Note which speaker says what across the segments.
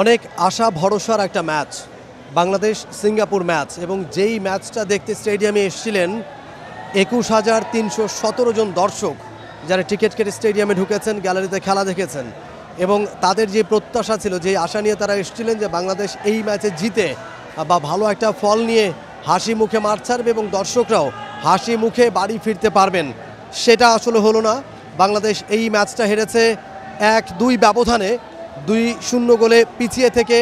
Speaker 1: অনেক আশা ভরসার একটা ম্যাচ, বাংলাদেশ সিঙ্গাপুর ম্যাচ, এবং যেই ম্যাচটা দেখতে স্টেডিয়ামে এসেছিলেন ২১,৩১৭ জন দর্শক যারা টিকিট কেটে স্টেডিয়ামে ঢুকেছেন, গ্যালারিতে খেলা দেখেছেন, এবং তাদের যে প্রত্যাশা ছিল, যে আশা নিয়ে তারা এসেছিলেন যে বাংলাদেশ এই ম্যাচে জিতে বা ভালো একটা ফল নিয়ে হাসি মুখে মাঠ ছাড়বে এবং দর্শকরাও হাসি মুখে বাড়ি ফিরতে পারবেন, সেটা আসলে হলো না। বাংলাদেশ এই ম্যাচটা হেরেছে ১-২ ব্যবধানে, ২-০ গোলে পিছিয়ে থেকে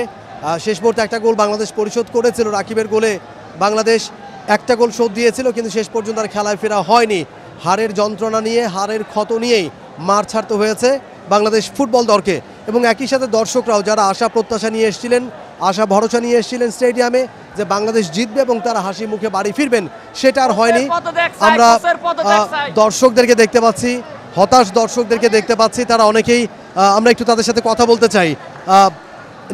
Speaker 1: শেষ মুহূর্তে একটা গোল বাংলাদেশ পরিশোধ করেছিল। রাকিবের গোলে বাংলাদেশ একটা গোল শোধ দিয়েছিল, কিন্তু শেষ পর্যন্ত আর খেলায় ফেরা হয়নি। হারের যন্ত্রণা নিয়ে, হারের ক্ষত নিয়েই মাঠ ছাড়তে হয়েছে বাংলাদেশ ফুটবল দলকে। এবং একই সাথে দর্শকরাও যারা আশা প্রত্যাশা নিয়ে এসেছিলেন, আশা ভরসা নিয়ে এসেছিলেন স্টেডিয়ামে যে বাংলাদেশ জিতবে এবং তারা হাসি মুখে বাড়ি ফিরবেন, সেটা আর হয়নি। আমরা দর্শকদেরকে দেখতে পাচ্ছি, হতাশ দর্শকদেরকে দেখতে পাচ্ছি, তারা অনেকেই, আমরা একটু তাদের সাথে কথা বলতে চাই।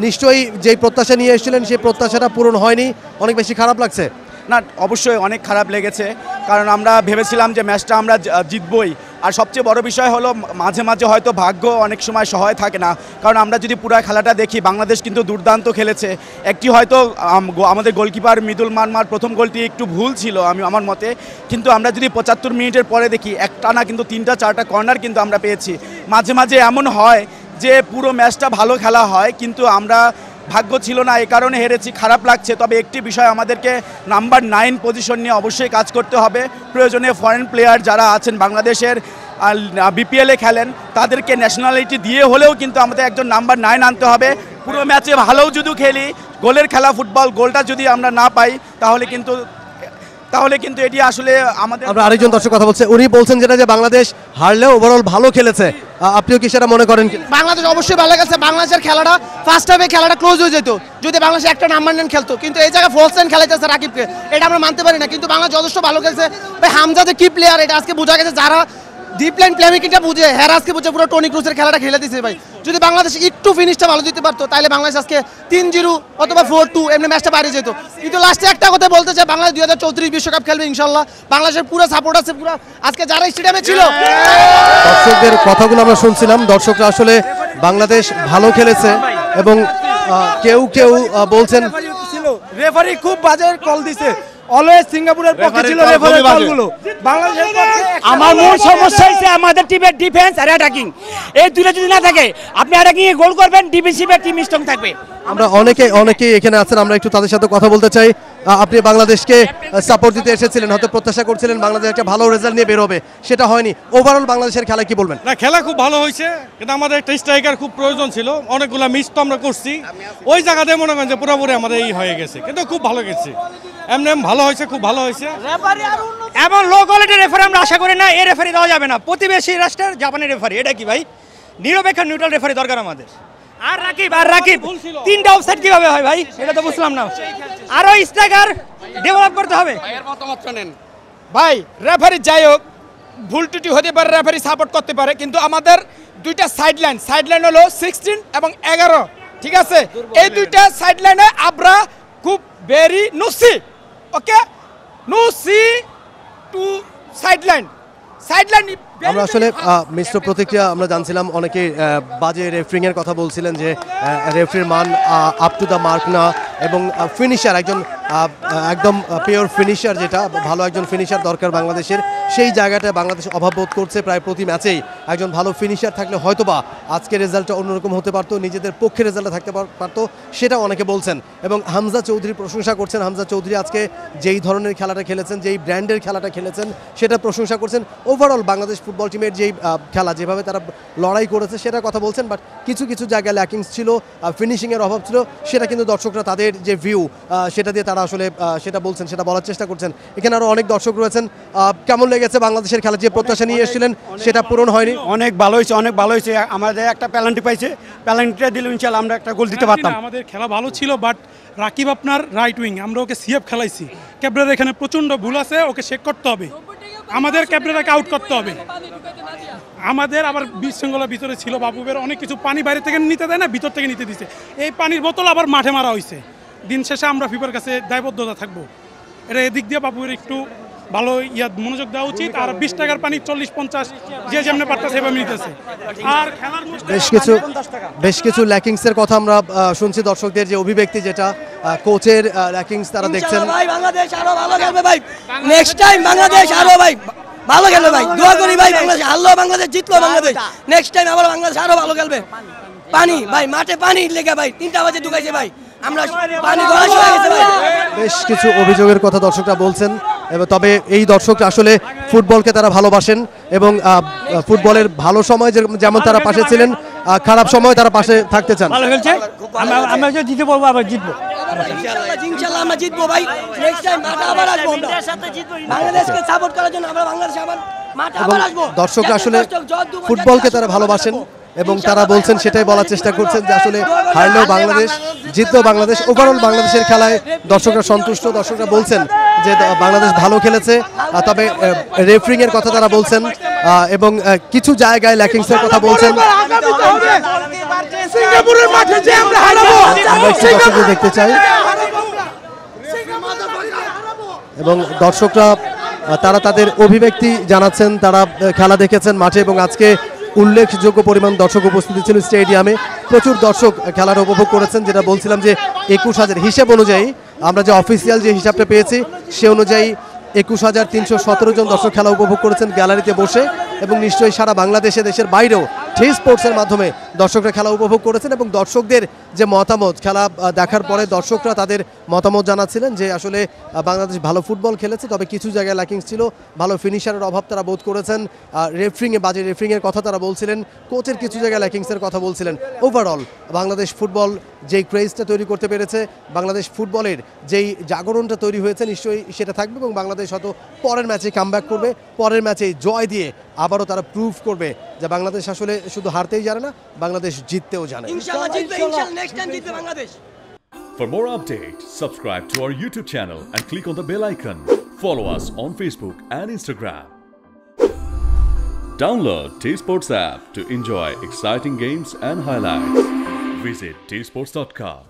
Speaker 1: নিশ্চয়ই যেই প্রত্যাশা নিয়ে এসেছিলেন সেই প্রত্যাশাটা পূরণ হয়নি, অনেক বেশি খারাপ লাগছে।
Speaker 2: না, অবশ্যই অনেক খারাপ লেগেছে, কারণ আমরা ভেবেছিলাম যে ম্যাচটা আমরা জিতবই। আর সবচেয়ে বড় বিষয় হলো মাঝে মাঝে হয়তো ভাগ্য অনেক সময় সহায় থাকে না, কারণ আমরা যদি পুরো খেলাটা দেখি বাংলাদেশ কিন্তু দুর্দান্ত খেলেছে। একটি হয়তো আমাদের গোলকিপার মৃদুল মানমার প্রথম গোলটি একটু ভুল ছিল আমার মতে, কিন্তু আমরা যদি ৭৫ মিনিটের পরে দেখি একটানা কিন্তু ৩টা-৪টা কর্নার কিন্তু আমরা পেয়েছি। মাঝে মাঝে এমন হয় যে পুরো ম্যাচটা ভালো খেলা হয়, কিন্তু আমরা ভাগ্য ছিল না, এই কারণে হেরেছি, খারাপ লাগছে। তবে একটি বিষয়, আমাদেরকে নাম্বার 9 পজিশন নিয়ে অবশ্যই কাজ করতে হবে। প্রয়োজনে ফরেন প্লেয়ার যারা আছেন বাংলাদেশের বিপিএলে খেলেন, তাদেরকে ন্যাশনালিটি দিয়ে হলেও কিন্তু আমাদের একজন নাম্বার 9 আনতে হবে। পুরো ম্যাচে ভালোও যদি খেলি, গোলের খেলা ফুটবল, গোলটা যদি আমরা না পাই তাহলে কিন্তু এটি আসলে আমাদের।
Speaker 1: আমরা আরেকজন দর্শক কথা বলছে, উনি বলছেন যেটা যে বাংলাদেশ হারলেও ওভারঅল ভালো খেলেছে, আপনিও কি সেটা মনে করেন?
Speaker 3: বাংলাদেশ অবশ্যই ভালো খেলছে। বাংলাদেশের খেলাটা ফার্স্ট হাফে খেলাটা ক্লোজ হয়ে যেত যদি বাংলাদেশ একটা নাম্বার 9 খেলতো, কিন্তু এই জায়গায় ফলস 9 খেলাইতেছে রাকিবকে, এটা আমরা মানতে পারি না। কিন্তু বাংলাদেশ যথেষ্ট ভালো খেলছে। ভাই হামজা যে কি প্লেয়ার, এটা আজকে বোঝা গেছে। যারা ডিপ লাইন প্লেমেকিংটা বুঝে, আজকে বুঝে পুরো টনি ক্রুজের খেলাটা খেলে দিয়েছে। ভাই যদি বাংলাদেশ একটু ফিনিশটা ভালো দিতে পারতো, তাহলে বাংলাদেশ আজকে 3-0 অথবা 4-2 এমনি ম্যাচটা বাড়িয়ে যেত। কিন্তু লাস্টে একটা কথা বলতে চাই, বাংলাদেশ 2034 বিশ্বকাপ খেলবে ইনশাল্লাহ। বাংলাদেশের পুরো সাপোর্ট আছে, পুরো আজকে যারা স্টেডিয়ামে ছিল।
Speaker 1: দর্শকদের কথাগুলো আমরা শুনছিলাম, দর্শকরা আসলে বাংলাদেশ ভালো খেলেছে এবং কেউ কেউ বলছেন
Speaker 4: রেফারি খুব বাজে কল দিছে। অলওয়েজ সিঙ্গাপুরের পক্ষে ছিল রেফারির কলগুলো। বাংলাদেশের পক্ষে
Speaker 5: আমার মূল সমস্যা হচ্ছে আমাদের টিমের ডিফেন্স আর অ্যাটাকিং, এই দুটো যদি না থাকে, আপনি অ্যাটাকিং এ গোল করবেন, ডিফেন্সিভে টিম স্ট্রং থাকবে।
Speaker 1: আমরা অনেকেই এখানে আছেন, আমরা একটু তাদের সাথে কথা বলতে চাই। আপনি বাংলাদেশকে সাপোর্ট দিতে এসেছিলেন, হয়তো প্রত্যাশা করছিলেন বাংলাদেশ একটা ভালো রেজাল্ট নিয়ে বের হবে, সেটা হয়নি। ওভারঅল বাংলাদেশের খেলা কি বলবেন?
Speaker 4: না, খেলা খুব ভালো হয়েছে, কিন্তু আমাদের একটা স্ট্রাইকার খুব প্রয়োজন ছিল। অনেকগুলো মিস তো আমরা করছি, ওই জায়গাতে মনে করেন যে পুরোপুরি আমাদের এই হয়ে গেছে, কিন্তু খুব ভালো গেছে। এমনি ভালো হয়েছে, খুব ভালো হয়েছে।
Speaker 5: এমন লো কোয়ালিটির রেফারি আমরা আশা করি না, এই রেফারি দেওয়া যাবে না। প্রতিবেশী রাষ্ট্রের জাপানের রেফারি, এটা কি ভাই? নিরপেক্ষ নিউট্রাল রেফারি দরকার আমাদের। আর রাকিব 3টা অফসাইড কিভাবে হয় ভাই, এটা তো বুঝলাম না। আরো স্ট্রাইকার ডেভেলপ করতে হবে।
Speaker 6: ভাই রেফারি যাই হোক, ভুল ত্রুটি হতে পারে, রেফারি সাপোর্ট করতে পারে, কিন্তু আমাদের দুইটা সাইডলাইন হলো 16 এবং 11, ঠিক আছে? এই দুইটা সাইডলাইনে আমরা খুব ভেরি নুসি, ওকে, নুসি টু সাইডলাইন।
Speaker 1: আমরা আসলে মিশ্র প্রতিক্রিয়া আমরা জানছিলাম, অনেকে বাজে রেফারিং এর কথা বলছিলেন যে রেফারির মান আপ টু দ্য মার্ক না, এবং ফিনিশার একদম পিওর ফিনিশার, যেটা ভালো একজন ফিনিশার দরকার বাংলাদেশের, সেই জায়গাটা বাংলাদেশ অভাব বোধ করছে প্রায় প্রতি ম্যাচেই। একজন ভালো ফিনিশার থাকলে হয়তোবা আজকের রেজাল্টটা অন্যরকম হতে পারতো, নিজেদের পক্ষে রেজাল্টটা থাকতে পারতো, সেটা অনেকে বলছেন। এবং হামজা চৌধুরী প্রশংসা করছেন। হামজা চৌধুরী আজকে যেই ধরনের খেলাটা খেলেছেন, যেই ব্র্যান্ডের খেলাটা খেলেছেন, সেটা প্রশংসা করছেন। ওভারঅল বাংলাদেশ ফুটবল টিমের যেই খেলা, যেভাবে তারা লড়াই করেছে, সেটার কথা বলছেন। বাট কিছু কিছু জায়গায় ল্যাকিংস ছিল, ফিনিশিংয়ের অভাব ছিল, সেটা কিন্তু দর্শকরা তাদের যে ভিউ, সেটা দিয়ে তারা আসলে সেটা বলছেন, সেটা বলার চেষ্টা করছেন। এখানে আরও অনেক দর্শক রয়েছেন। কেমন লেগেছে বাংলাদেশের খেলা? যে প্রত্যাশা নিয়ে এসেছিলেন সেটা পূরণ হয়নি।
Speaker 2: অনেক ভালো হয়েছে। আমাদের একটা পেনাল্টি পাইছে, পেনাল্টিটা দিলে ইনশাআল্লাহ আমরা একটা গোল দিতে পারতাম।
Speaker 4: আমাদের খেলা ভালো ছিল, বাট রাকিব আপনার রাইট উইং, আমরা ওকে সিএফ খেলাইছি। ক্যাবরের এখানে প্রচণ্ড ভুল আছে, ওকে চেক করতে হবে। আমাদের ক্যাবরেরাকে আউট করতে হবে। আমাদের আবার বিশৃঙ্খলার ভিতরে ছিল, বাবুবের অনেক কিছু পানি বাইরে থেকে নিতে দেয় না, ভিতর থেকে নিতে দিছে। এই পানির বোতল আবার মাঠে মারা হয়েছে। দিন শেষে আমরা ফিফার কাছে দায়বদ্ধতা থাকবো, এটা এদিক দিয়ে বাবুবের একটু ভালো মনোযোগ দেওয়া উচিত। আর 20 টাকার পানি 40-50 যে যেমনি পারতা সেভাবে নিতেছে। আর খেলার মধ্যে
Speaker 1: বেশ কিছু ল্যাকিংসের কথা আমরা শুনছি, দর্শকদের যে অভিব্যক্তি, যেটা কোচের ল্যাকিংস তারা দেখছেন।
Speaker 7: ভাই বাংলাদেশ আরো ভালো খেলবে ভাই, নেক্সট টাইম বাংলাদেশ আরো ভাই ভালো খেলবে ভাই, দোয়া করি ভাই বাংলাদেশ হারলো বাংলাদেশ জিতলো বাংলাদেশ, নেক্সট টাইম আবার বাংলাদেশ আরো ভালো খেলবে। পানি ভাই মাঠে পানি লেগে ভাই 3টা বাজে ঢুকাইছে ভাই, আমরা পানি গলাশ হয়ে গেছে ভাই।
Speaker 1: বেশ কিছু অভিযোগের কথা দর্শকরা বলছেন, এবং তবে এই দর্শকরা আসলে ফুটবলকে তারা ভালোবাসেন এবং ফুটবলের ভালো সময় যেমন তারা পাশে ছিলেন, খারাপ সময় তারা পাশে থাকতে চান।
Speaker 5: ভালো খেলছে, আমরা যে জিতে পারবো, আবার জিতবো
Speaker 7: ইনশাআল্লাহ আমরা জিতবো ভাই, নেক্সট টাইম মাঠে আবার আসবো, বাংলাদেশকে সাপোর্ট করার জন্য আমরা বাংলাদেশে আবার মাঠে আবার আসবো।
Speaker 1: দর্শকরা আসলে ফুটবলকে তারা ভালোবাসেন এবং তারা বলছেন, সেটাই বলার চেষ্টা করছেন যে আসলে হারলেও বাংলাদেশ, জিতলেও বাংলাদেশ, ওভারঅল বাংলাদেশের খেলায় দর্শকরা সন্তুষ্ট। দর্শকরা বলছেন যে বাংলাদেশ ভালো খেলেছে, তবে রেফারিং এর কথা তারা বলছেন এবং কিছু জায়গায় ল্যাকিংসের কথা বলছেন।
Speaker 6: সিঙ্গাপুরের মাঠে যে আমরা হারাবো,
Speaker 1: আমরা একটু দর্শকদের দেখতে চাই এবং দর্শকরা তারা তাদের অভিব্যক্তি জানাচ্ছেন, তারা খেলা দেখেছেন মাঠে এবং আজকে উল্লেখযোগ্য পরিমাণ দর্শক উপস্থিতি ছিল স্টেডিয়ামে। প্রচুর দর্শক খেলাটা উপভোগ করেছেন, যেটা বলছিলাম যে 21,000 হিসেব অনুযায়ী, আমরা যে অফিসিয়াল যে হিসাবটা পেয়েছি সে অনুযায়ী 21,317 জন দর্শক খেলা উপভোগ করেছেন গ্যালারিতে বসে, এবং নিশ্চয়ই সারা বাংলাদেশে, দেশের বাইরেও টি স্পোর্টসের মাধ্যমে দর্শকরা খেলা উপভোগ করেছেন। এবং দর্শকদের যে মতামত, খেলা দেখার পরে দর্শকরা তাদের মতামত জানাচ্ছিলেন যে আসলে বাংলাদেশ ভালো ফুটবল খেলেছে, তবে কিছু জায়গায় ল্যাকিংস ছিল, ভালো ফিনিশারের অভাব তারা বোধ করেছেন, রেফারিংয়ে বাজে রেফারিংয়ের কথা তারা বলছিলেন, কোচের কিছু জায়গায় ল্যাকিংসের কথা বলছিলেন। ওভারঅল বাংলাদেশ ফুটবল যেই ক্রেজটা তৈরি করতে পেরেছে, বাংলাদেশ ফুটবলের যেই জাগরণটা তৈরি হয়েছে, নিশ্চয়ই সেটা থাকবে এবং বাংলাদেশ হয়তো পরের ম্যাচে কামব্যাক করবে, পরের ম্যাচে জয় দিয়ে আবারও তারা প্রুভ করবে যে বাংলাদেশ আসলে শুধু হারতেই জানে না, বাংলাদেশ জিততেও জানে।
Speaker 7: ইনশাআল্লাহ জিতবে, ইনশাআল্লাহ নেক্সট টাইম জিতবে Bangladesh.
Speaker 8: For more updates, subscribe to our YouTube channel and click on the bell icon. Follow us on Facebook and Instagram. Download T-Sports app to enjoy exciting games and highlights. Visit tsports.com.